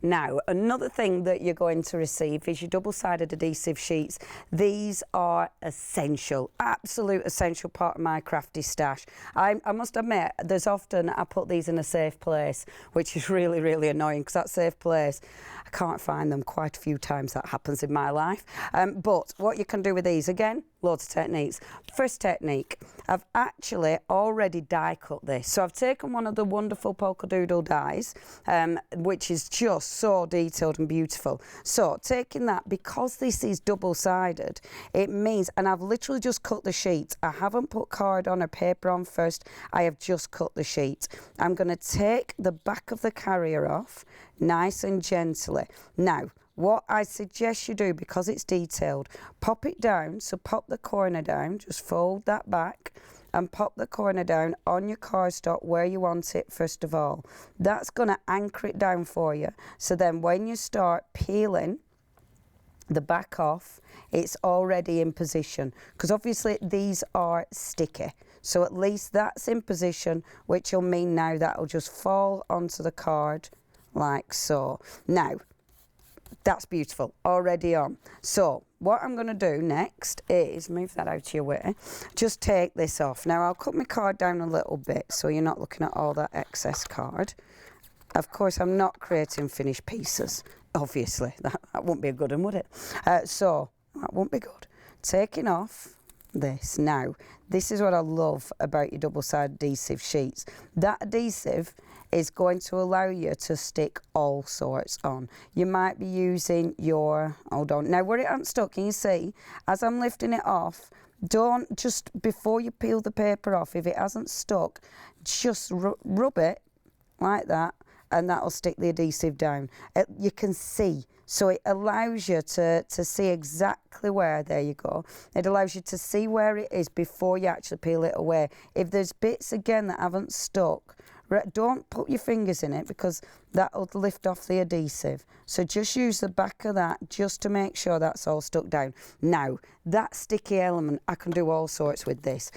Now, another thing that you're going to receive is your double-sided adhesive sheets. These are essential, absolute essential part of my crafty stash. I must admit, there's often I put these in a safe place, which is really, really annoying because that safe place, I can't find them. Quite a few times that happens in my life. But what you can do with these, again, loads of techniques. First technique, I've actually already die cut this. So I've taken one of the wonderful polka doodle dies, which is just so detailed and beautiful. So taking that, because this is double-sided, it means, and I've literally just cut the sheet. I haven't put card on or paper on first. I have just cut the sheet. I'm going to take the back of the carrier off nice and gently. Now, what I suggest you do, because it's detailed, pop it down. So pop the corner down, just fold that back and pop the corner down on your cardstock where you want it first of all. That's going to anchor it down for you. So then when you start peeling the back off, it's already in position, because obviously these are sticky. So at least that's in position, which will mean now that'll just fall onto the card like so. Now, that's beautiful, already on. So what I'm going to do next is move that out of your way. Just take this off. Now I'll cut my card down a little bit so you're not looking at all that excess card. Of course, I'm not creating finished pieces. Obviously, that wouldn't be a good one, would it? So that won't be good. Taking off this. Now, this is what I love about your double-sided adhesive sheets. That adhesive is going to allow you to stick all sorts on. You might be using your, hold on, now where it hasn't stuck, can you see, as I'm lifting it off, don't just, before you peel the paper off, if it hasn't stuck, just rub it like that, and that'll stick the adhesive down. You can see, so it allows you to see exactly where, there you go, it allows you to see where it is before you actually peel it away. If there's bits again that haven't stuck, don't put your fingers in it, because that'll lift off the adhesive. So just use the back of that just to make sure that's all stuck down. Now, that sticky element, I can do all sorts with this.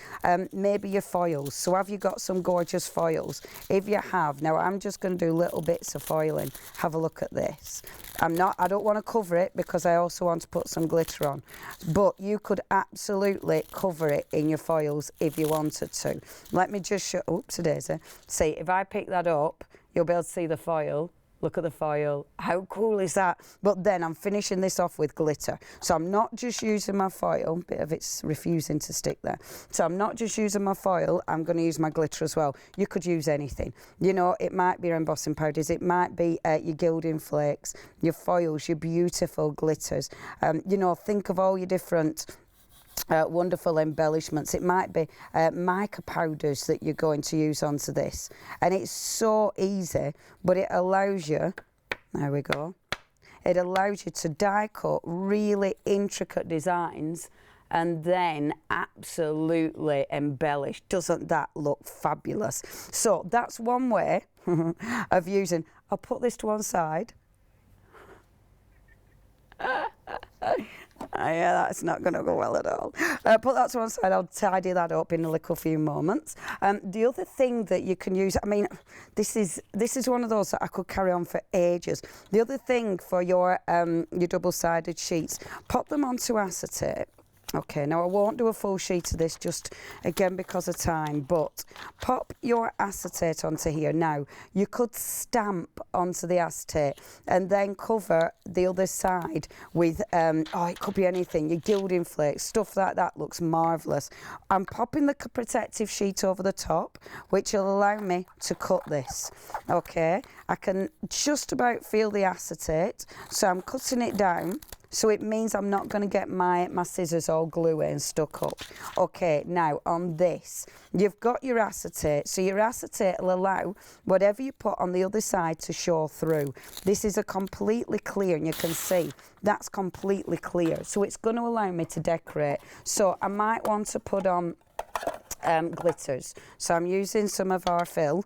Maybe your foils. So have you got some gorgeous foils? If you have, now I'm just going to do little bits of foiling. Have a look at this. I don't want to cover it because I also want to put some glitter on. But you could absolutely cover it in your foils if you wanted to. Let me just show, oops, a daisy. See, if I pick that up, you'll be able to see the foil. Look at the foil. How cool is that? But then I'm finishing this off with glitter. So I'm not just using my foil. A bit of it's refusing to stick there. So I'm not just using my foil. I'm going to use my glitter as well. You could use anything. You know, it might be your embossing powders. It might be your gilding flakes, your foils, your beautiful glitters. You know, think of all your different wonderful embellishments. It might be mica powders that you're going to use onto this, and it's so easy, but it allows you, there we go, it allows you to die cut really intricate designs and then absolutely embellish. Doesn't that look fabulous? So that's one way of using. I'll put this to one side. Yeah, that's not going to go well at all. Put that to one side. I'll tidy that up in a little few moments. The other thing that you can use, I mean, this is one of those that I could carry on for ages. The other thing for your double-sided sheets, pop them onto acetate. Okay, now I won't do a full sheet of this, just again because of time, but pop your acetate onto here. Now, you could stamp onto the acetate and then cover the other side with, it could be anything, your gilding flakes, stuff like that looks marvellous. I'm popping the protective sheet over the top, which will allow me to cut this. Okay, I can just about feel the acetate, so I'm cutting it down. So it means I'm not going to get my scissors all gluey and stuck up. Okay, now on this, you've got your acetate. So your acetate will allow whatever you put on the other side to show through. This is a completely clear, and you can see that's completely clear. So it's going to allow me to decorate. So I might want to put on glitters. So I'm using some of our fill.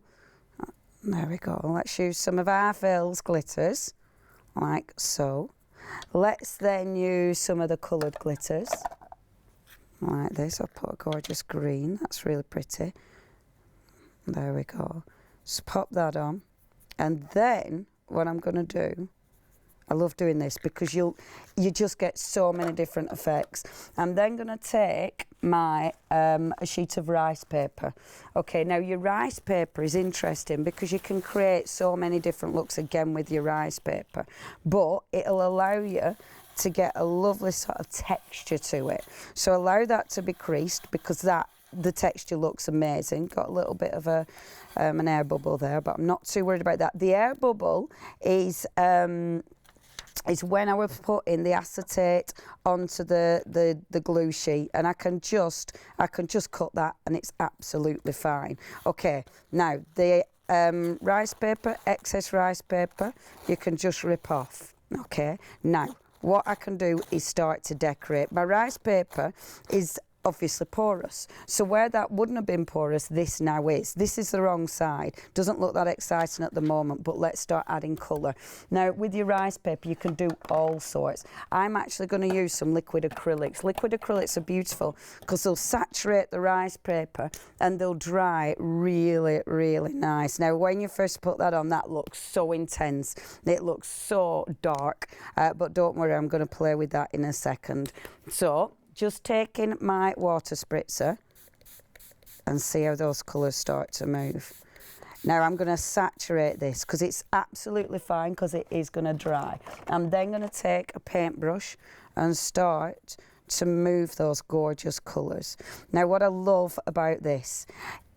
There we go. Let's use some of our fill's glitters, like so. Let's then use some of the coloured glitters, like this. I'll put a gorgeous green, that's really pretty. There we go. Just pop that on. And then what I'm going to do, I love doing this because you just get so many different effects. I'm then going to take my a sheet of rice paper. Okay, now your rice paper is interesting because you can create so many different looks again with your rice paper, but it'll allow you to get a lovely sort of texture to it. So allow that to be creased because the texture looks amazing. Got a little bit of an air bubble there, but I'm not too worried about that. The air bubble is when I was putting the acetate onto the glue sheet, and I can just cut that and it's absolutely fine. Okay, now the rice paper, excess rice paper, you can just rip off. Okay, now what I can do is start to decorate. My rice paper is obviously porous, so where that wouldn't have been porous, this now is. This is the wrong side. Doesn't look that exciting at the moment, but let's start adding colour. Now with your rice paper you can do all sorts. I'm actually going to use some liquid acrylics. Liquid acrylics are beautiful because they'll saturate the rice paper and they'll dry really, really nice. Now when you first put that on, that looks so intense, it looks so dark, but don't worry, I'm going to play with that in a second. So just taking my water spritzer and see how those colours start to move. Now I'm going to saturate this because it's absolutely fine because it is going to dry. I'm then going to take a paintbrush and start to move those gorgeous colours. Now what I love about this,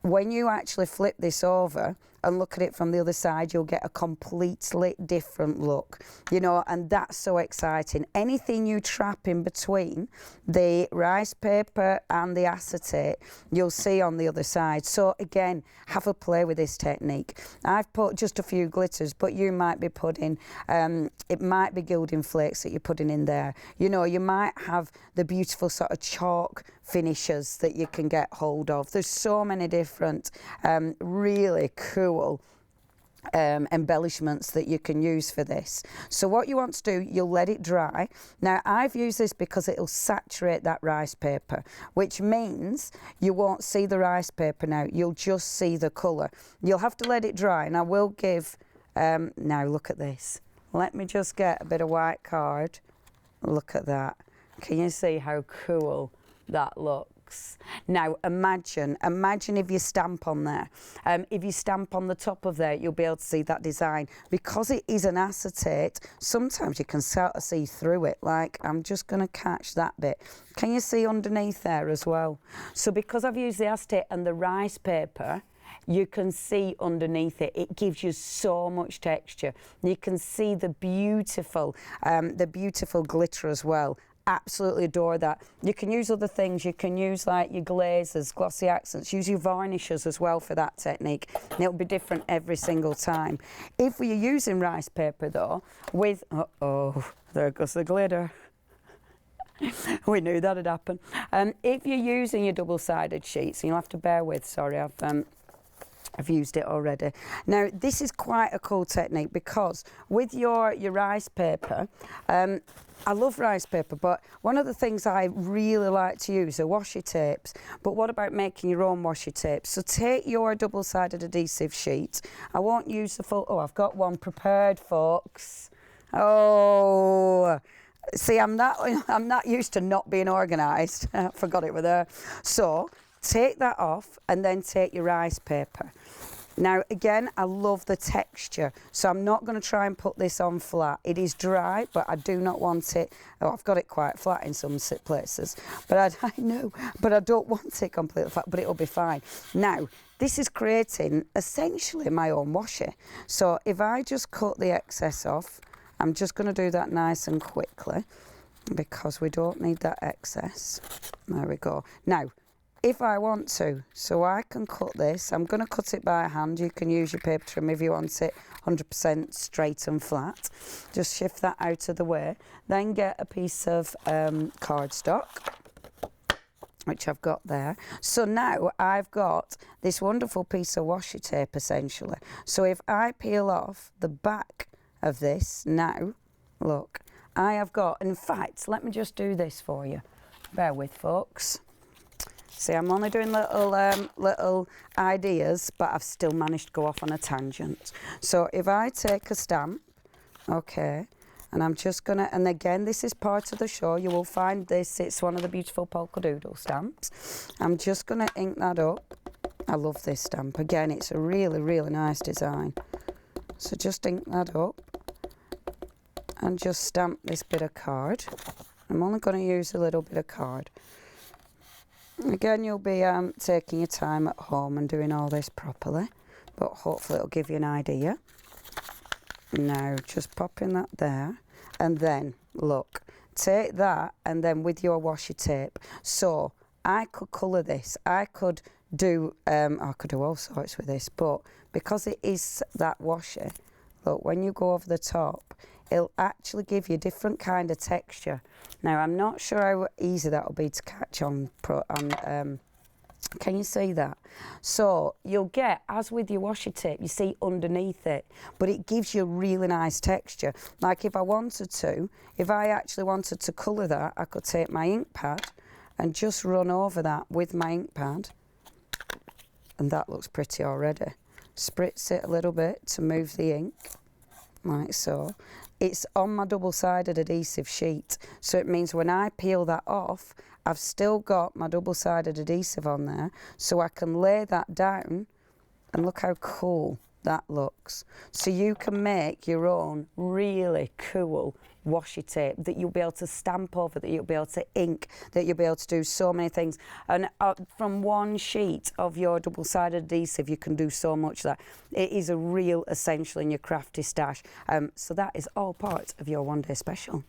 when you actually flip this over and look at it from the other side, you'll get a completely different look, you know, and that's so exciting. Anything you trap in between the rice paper and the acetate, you'll see on the other side. So again, have a play with this technique. I've put just a few glitters, but you might be putting, it might be gilding flakes that you're putting in there. You know, you might have the beautiful sort of chalk finishes that you can get hold of. There's so many different really cool embellishments that you can use for this. So what you want to do, you'll let it dry. Now I've used this because it'll saturate that rice paper, which means you won't see the rice paper now, you'll just see the colour. You'll have to let it dry, and I will give, now look at this. Let me just get a bit of white card. Look at that. Can you see how cool that looks? Now imagine if you stamp on there. If you stamp on the top of there, you'll be able to see that design. Because it is an acetate, sometimes you can sort of see through it. Like, I'm just going to catch that bit. Can you see underneath there as well? So because I've used the acetate and the rice paper, you can see underneath it. It gives you so much texture. You can see the beautiful glitter as well. Absolutely adore that. You can use other things. You can use like your glazes, glossy accents, use your varnishes as well for that technique, and it'll be different every single time. If you're using rice paper though, with, there goes the glitter. We knew that'd happen. If you're using your double-sided sheets, and you'll have to bear with, sorry, I've used it already. Now this is quite a cool technique because with your rice paper, I love rice paper, but one of the things I really like to use are washi tapes. But what about making your own washi tapes? So take your double-sided adhesive sheet. I won't use the full, I've got one prepared, folks. See, I'm not used to not being organised. I forgot it was there. So take that off and then take your rice paper. Now again, I love the texture, so I'm not going to try and put this on flat. It is dry, but I do not want it, I've got it quite flat in some places, but I know, but I don't want it completely flat, but it'll be fine. Now, this is creating essentially my own washi. So if I just cut the excess off, I'm just going to do that nice and quickly because we don't need that excess. There we go. Now, if I want to, so I can cut this. I'm going to cut it by hand. You can use your paper trim if you want it 100% straight and flat. Just shift that out of the way. Then get a piece of cardstock, which I've got there. So now I've got this wonderful piece of washi tape essentially. So if I peel off the back of this now, look, I have got, in fact, let me just do this for you. Bear with, folks. See, I'm only doing little ideas, but I've still managed to go off on a tangent. So if I take a stamp, okay, and I'm just gonna, and again, this is part of the show. You will find this, it's one of the beautiful polka doodle stamps. I'm just gonna ink that up. I love this stamp. Again, it's a really, really nice design. So just ink that up and just stamp this bit of card. I'm only gonna use a little bit of card. Again, you'll be taking your time at home and doing all this properly, but hopefully it'll give you an idea. Now, just popping that there, and then, look, take that, and then with your washi tape. So, I could colour this. I could do all sorts with this, but because it is that washi, look, when you go over the top, it'll actually give you a different kind of texture. Now, I'm not sure how easy that'll be to catch on can you see that? So you'll get, as with your washi tape, you see underneath it, but it gives you a really nice texture. Like if I wanted to, if I actually wanted to colour that, I could take my ink pad and just run over that with my ink pad. And that looks pretty already. Spritz it a little bit to move the ink, like so. It's on my double-sided adhesive sheet, so it means when I peel that off, I've still got my double-sided adhesive on there, so I can lay that down, and look how cool that looks. So you can make your own really cool washi tape that you'll be able to stamp over, that you'll be able to ink, that you'll be able to do so many things. And from one sheet of your double-sided adhesive, you can do so much that it is a real essential in your crafty stash. So that is all part of your one-day special.